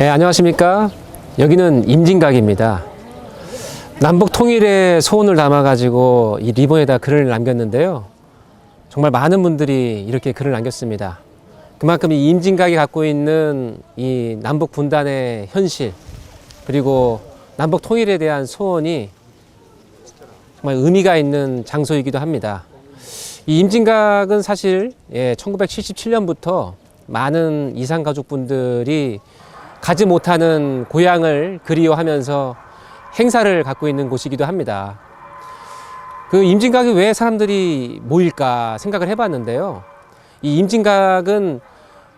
네, 안녕하십니까. 여기는 임진각입니다. 남북 통일의 소원을 담아가지고 이 리본에다 글을 남겼는데요. 정말 많은 분들이 이렇게 글을 남겼습니다. 그만큼 이 임진각이 갖고 있는 이 남북 분단의 현실, 그리고 남북 통일에 대한 소원이 정말 의미가 있는 장소이기도 합니다. 이 임진각은 사실 1977년부터 많은 이산가족분들이 가지 못하는 고향을 그리워하면서 행사를 갖고 있는 곳이기도 합니다. 그 임진각에 왜 사람들이 모일까 생각을 해봤는데요. 이 임진각은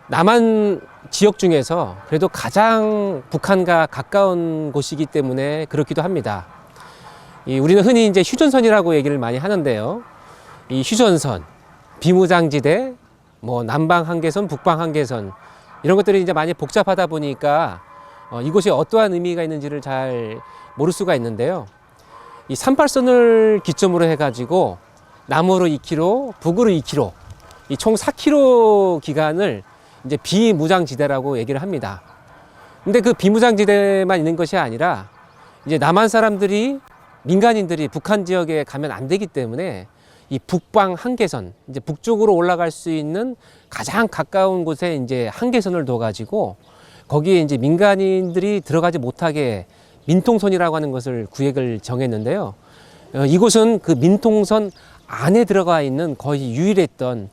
남한 지역 중에서 그래도 가장 북한과 가까운 곳이기 때문에 그렇기도 합니다. 우리는 흔히 이제 휴전선이라고 얘기를 많이 하는데요. 이 휴전선, 비무장지대, 남방 한계선, 북방 한계선, 이런 것들이 이제 많이 복잡하다 보니까 이곳이 어떠한 의미가 있는지를 잘 모를 수가 있는데요. 이 38선을 기점으로 해가지고 남으로 2km, 북으로 2km, 이 총 4km 기간을 이제 비무장지대라고 얘기를 합니다. 근데 그 비무장지대만 있는 것이 아니라 이제 남한 사람들이, 민간인들이 북한 지역에 가면 안 되기 때문에 이 북방 한계선, 이제 북쪽으로 올라갈 수 있는 가장 가까운 곳에 이제 한계선을 둬가지고 거기에 이제 민간인들이 들어가지 못하게 민통선이라고 하는 것을 구획을 정했는데요. 이곳은 그 민통선 안에 들어가 있는 거의 유일했던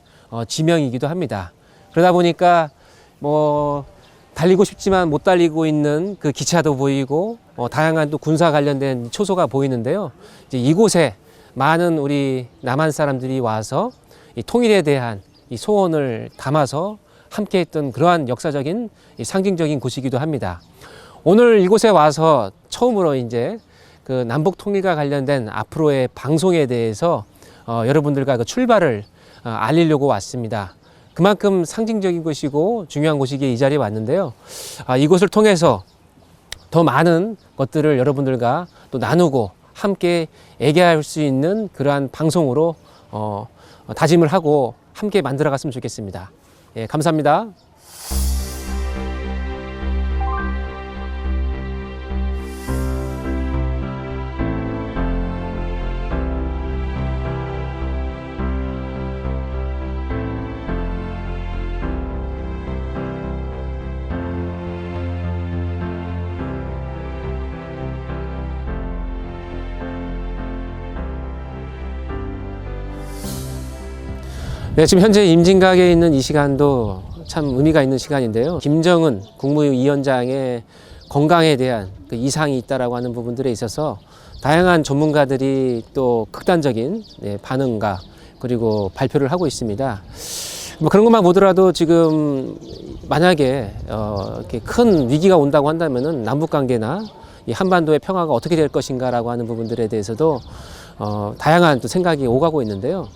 지명이기도 합니다. 그러다 보니까 달리고 싶지만 못 달리고 있는 그 기차도 보이고 다양한 또 군사 관련된 초소가 보이는데요. 이제 이곳에 많은 우리 남한 사람들이 와서 이 통일에 대한 이 소원을 담아서 함께 했던 그러한 역사적인 상징적인 곳이기도 합니다. 오늘 이곳에 와서 처음으로 이제 그 남북 통일과 관련된 앞으로의 방송에 대해서 여러분들과 그 출발을 알리려고 왔습니다. 그만큼 상징적인 곳이고 중요한 곳이기에 이 자리에 왔는데요. 이곳을 통해서 더 많은 것들을 여러분들과 또 나누고 함께 얘기할 수 있는 그러한 방송으로 다짐을 하고 함께 만들어 갔으면 좋겠습니다. 예, 감사합니다. 네, 지금 현재 임진각에 있는 이 시간도 참 의미가 있는 시간인데요. 김정은 국무위원장의 건강에 대한 그 이상이 있다라고 하는 부분들에 있어서 다양한 전문가들이 또 극단적인 반응과 그리고 발표를 하고 있습니다. 그런 것만 보더라도 지금 만약에 이렇게 큰 위기가 온다고 한다면은 남북 관계나 이 한반도의 평화가 어떻게 될 것인가라고 하는 부분들에 대해서도 다양한 또 생각이 오가고 있는데요.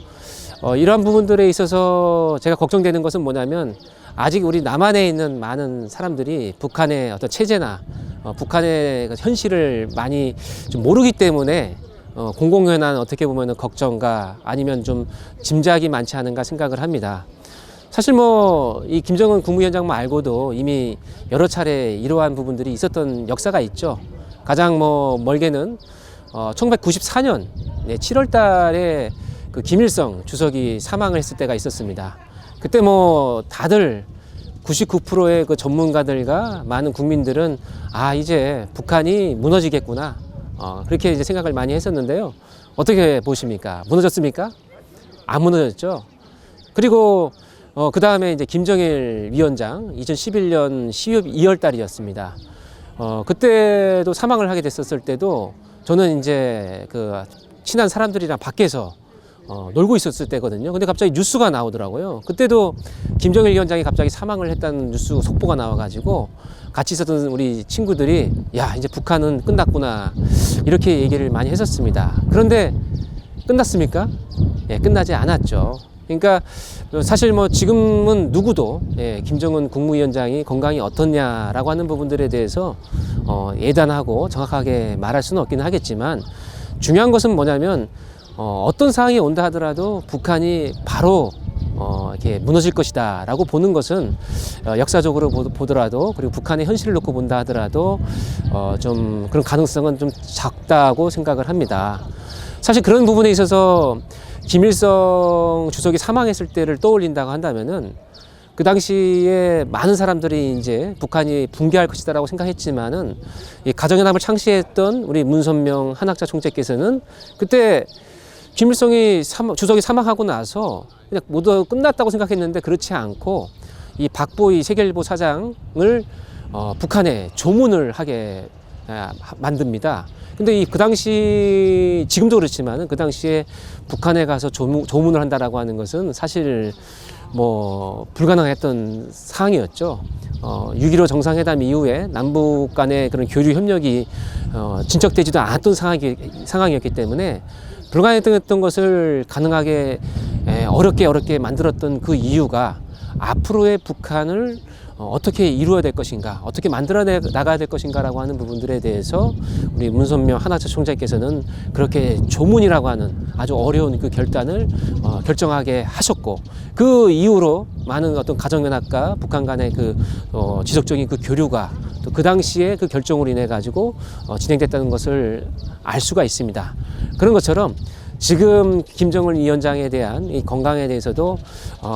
이러한 부분들에 있어서 제가 걱정되는 것은 뭐냐면 아직 우리 남한에 있는 많은 사람들이 북한의 어떤 체제나 북한의 현실을 많이 좀 모르기 때문에 공공연한 어떻게 보면 걱정과 아니면 좀 짐작이 많지 않은가 생각을 합니다. 사실 이 김정은 국무위원장 말고도 이미 여러 차례 이러한 부분들이 있었던 역사가 있죠. 가장 멀게는 1994년 7월 달에 그 김일성 주석이 사망을 했을 때가 있었습니다. 그때 다들 99%의 그 전문가들과 많은 국민들은 이제 북한이 무너지겠구나 그렇게 이제 생각을 많이 했었는데요. 어떻게 보십니까? 무너졌습니까? 안 무너졌죠. 그리고 그 다음에 이제 김정일 위원장 2011년 2월 달이었습니다. 그때도 사망을 하게 됐었을 때도 저는 이제 그 친한 사람들이랑 밖에서 놀고 있었을 때거든요. 근데 갑자기 뉴스가 나오더라고요. 그때도 김정일 위원장이 갑자기 사망을 했다는 뉴스 속보가 나와가지고 같이 있었던 우리 친구들이 야, 이제 북한은 끝났구나 이렇게 얘기를 많이 했었습니다. 그런데 끝났습니까? 예, 끝나지 않았죠. 그러니까 사실 지금은 누구도 김정은 국무위원장이 건강이 어떻냐라고 하는 부분들에 대해서 예단하고 정확하게 말할 수는 없긴 하겠지만 중요한 것은 뭐냐면 어떤 상황이 온다 하더라도 북한이 바로 이렇게 무너질 것이다라고 보는 것은 역사적으로 보더라도 그리고 북한의 현실을 놓고 본다 하더라도 좀 그런 가능성은 좀 작다고 생각을 합니다. 사실 그런 부분에 있어서 김일성 주석이 사망했을 때를 떠올린다고 한다면은 그 당시에 많은 사람들이 이제 북한이 붕괴할 것이다라고 생각했지만은 이 가정연합을 창시했던 우리 문선명 한학자 총재께서는 그때 김일성이 주석이 사망하고 나서 그냥 모두 끝났다고 생각했는데 그렇지 않고 이 박보희 세계일보 사장을 북한에 조문을 하게 만듭니다. 근데 그 당시 지금도 그렇지만은 그 당시에 북한에 가서 조문을 한다라고 하는 것은 사실 뭐 불가능했던 사항이었죠. 6.15 정상회담 이후에 남북 간의 그런 교류 협력이 진척되지도 않았던 상황이었기 때문에 불가능했던 것을 가능하게 어렵게 만들었던 그 이유가 앞으로의 북한을 어떻게 이루어야 될 것인가, 어떻게 만들어 나가야 될 것인가라고 하는 부분들에 대해서 우리 문선명 한학자 총재께서는 그렇게 조문이라고 하는 아주 어려운 그 결단을 결정하게 하셨고, 그 이후로 많은 어떤 가정연합과 북한 간의 그 지속적인 그 교류가 또 그 당시에 그 결정으로 인해 가지고 진행됐다는 것을 알 수가 있습니다. 그런 것처럼 지금 김정은 위원장에 대한 이 건강에 대해서도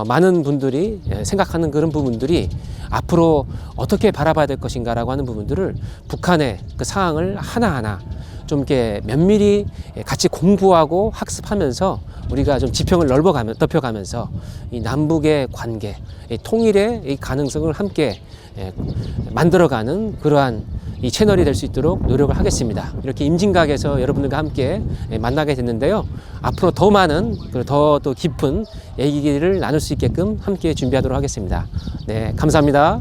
많은 분들이 생각하는 그런 부분들이 앞으로 어떻게 바라봐야 될 것인가라고 하는 부분들을 북한의 그 상황을 하나하나 좀 이렇게 면밀히 같이 공부하고 학습하면서 우리가 좀 지평을 넓혀가면서 이 남북의 관계, 이 통일의 이 가능성을 함께 만들어가는 그러한 이 채널이 될 수 있도록 노력을 하겠습니다. 이렇게 임진각에서 여러분들과 함께 만나게 됐는데요. 앞으로 더 많은 더 깊은 얘기를 나눌 수 있게끔 함께 준비하도록 하겠습니다. 네, 감사합니다.